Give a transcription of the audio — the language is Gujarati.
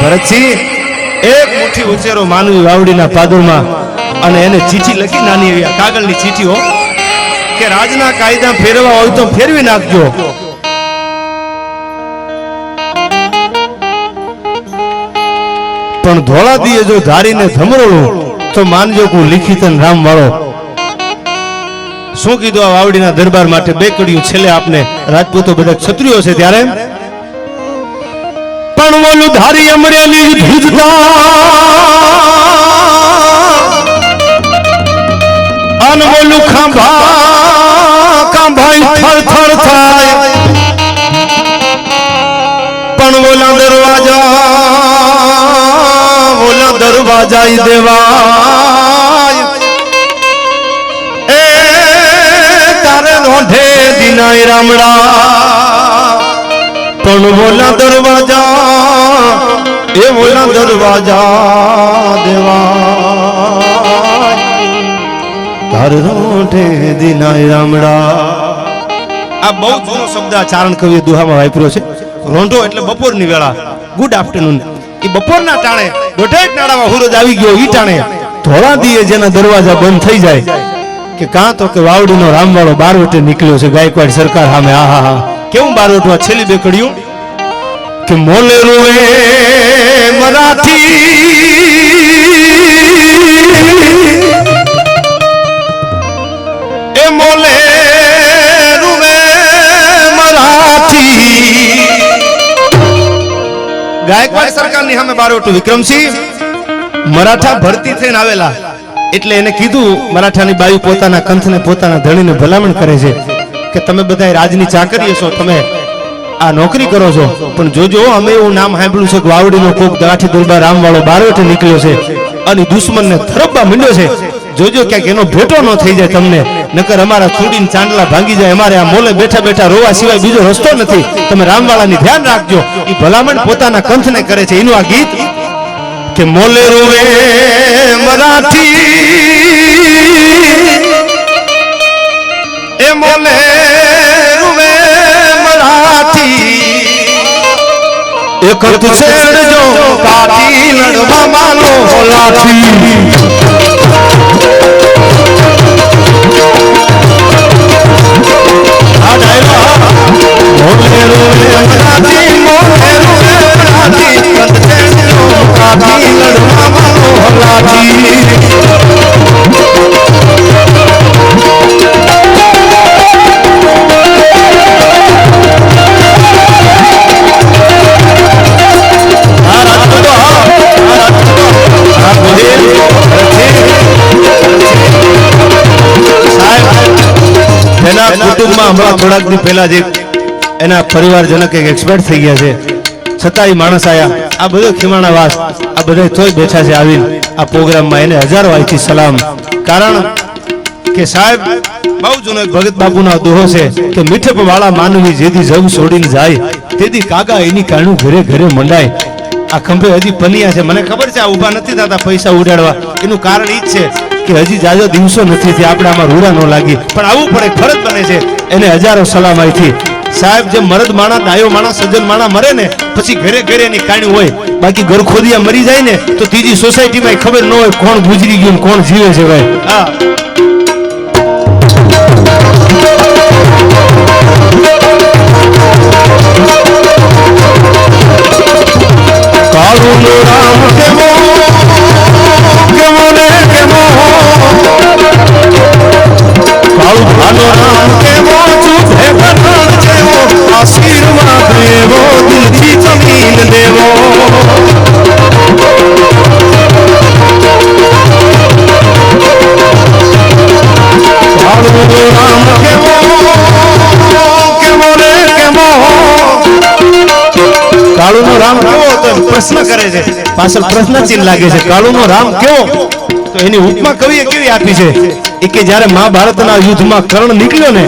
ભરતસિંહ એક મુઠ્ઠી ઉચેરો માનવી વાવડીના પાદરમાં અને એને ચીઠી લખી, નાની એવી કાગળની ચીઠીઓ કે રાજના કાયદા ફેરવા હોય તો ફેરવી નાખજો, પણ ધોળા દીએ જો ધારીને ધમરોળું તો માનજો કે હું લિખિતન રામ વાળો. શું કીધું આ વાવડીના દરબાર માટે? બે કડીઓ છેલ્લે આપને રાજપૂતો બધા ક્ષત્રિયો છે ત્યારે પણ ઓલું ધારી અમરેલી ભીજતા અન ઓલું ખાંભાઈ થર થર થાય, પણ ઓલા દરવાજા દેવાય એ તારે રોઢે દિનાય રામડા, પણ ઓલા દરવાજા દેવાય તારે રોઢે દિનાય રામડા. આ બહુ જૂનો શબ્દ આ ચારણ કવિએ દુહામાં વાપર્યો છે. રોંઢો એટલે બપોરની વેળા, ગુડ આફ્ટરનૂન. એ બપોરના ટાણે દોઢેક નાડામાં હુરજ આવી ગયો, ઈ ટાણે ધોળા દીએ જેના દરવાજા બંધ થઈ જાય કે કાં તો કે વાવડીનો રામવાળો બારવટે નીકળ્યો છે ગાયકવાડ સરકાર સામે. આહા હા, કેવું બારવટમાં છેલ્લી બે કડીયું કે મોલે રૂવે મરાઠી એ મોલે રૂવે મરાઠી. ગાયકવાડ સરકારની સામે બારવટું વિક્રમસિંહ મરાઠા ભરતી થઈને આવેલા એટલે એને કીધું, મરાઠાની બાયુ પોતાના કંથને પોતાના ધણીને ભલામણ કરે છે કે તમે બધા રાજની ચાકરીઓ છો, તમે આ નોકરી કરો છો, પણ જોજો અમે એવું નામ સાંભળ્યું છે કે વાવડીનો કોક દાઠી દરબાર રામવાળો બારવટે નીકળ્યો છે અને દુશ્મનને થરપવા માંડ્યો છે. જોજો ક્યાંક એનો ભેટો ન થઈ જાય તમને, નકર અમારા ચૂડીને ચાંદલા ભાંગી જાય. અમારે આ મોલે બેઠા બેઠા રોવા સિવાય બીજો રસ્તો નથી. તમે રામવાળાની ધ્યાન રાખજો. એ ભલામણ પોતાના કંથને કરે છે. એનું આ ગીત કે મોલે રોવે મરાઠી એ મોલે રોવે મરાઠી એક તું છેડજો કાઠી લડવા માનો લાઠી. હમણાં થોડાક દિન પહેલા જ એના પરિવારજનક એક એક્સપર્ટ થઈ ગયા છે, છતાં માણસ આયા. આ બધો ખીમાણા વાસ, આ બધા તોય બેઠા છે આવીને આ પ્રોગ્રામમાં. એને હજારો આઈથી સલામ. કારણ કે સાહેબ બહુ જૂનો ભગત બાપુનો દોહો છે કે મીઠપ વાળા માનવી જેથી જગ છોડીને જાય તેથી કાગા એની કારણું ઘરે ઘરે મંડાય. આ ખંભે હજી પનિયા છે. મને ખબર છે આ ઉભા નથી થતા પૈસા ઉડાડવા. એનું કારણ ઈ જ છે કે હજી જાજો દિવસો નથી થયા, આપણે આમાં રૂડા ન લાગી, પણ આવું પડે, ફરજ બને છે. એને હજારો સલામ આવી. સાહેબ જે મરદ માણા, ડાયો માણા, સજ્જન માણા મરે ને પછી ઘરે ઘરે એની કાણી હોય. બાકી ઘરખોદિયા મરી જાય ને તો ત્રીજી સોસાયટીમાં ખબર ન હોય કોણ ગુજરી ગયું કોણ જીવે છે ભાઈ. હા, કાળું રામ કેવો કેવો ને કેવો, કાળું ભાનો રામ કેવો ચૂપે ભગવાન જેવો, આશીર્વાદ દેવો દિલથી જમીન દેવો. કાળું રામ કેવો કેવો ને કેવો, કાળુનો રામ કેવો તો પ્રશ્ન કરે છે, પાછળ પ્રશ્ન ચિહ્ન લાગે છે. કાળુનો રામ કેવો તો એની ઉપમા કવિએ કેવી આપી છે એ કે જ્યારે મહાભારતના યુદ્ધમાં કર્ણ નીકળ્યો ને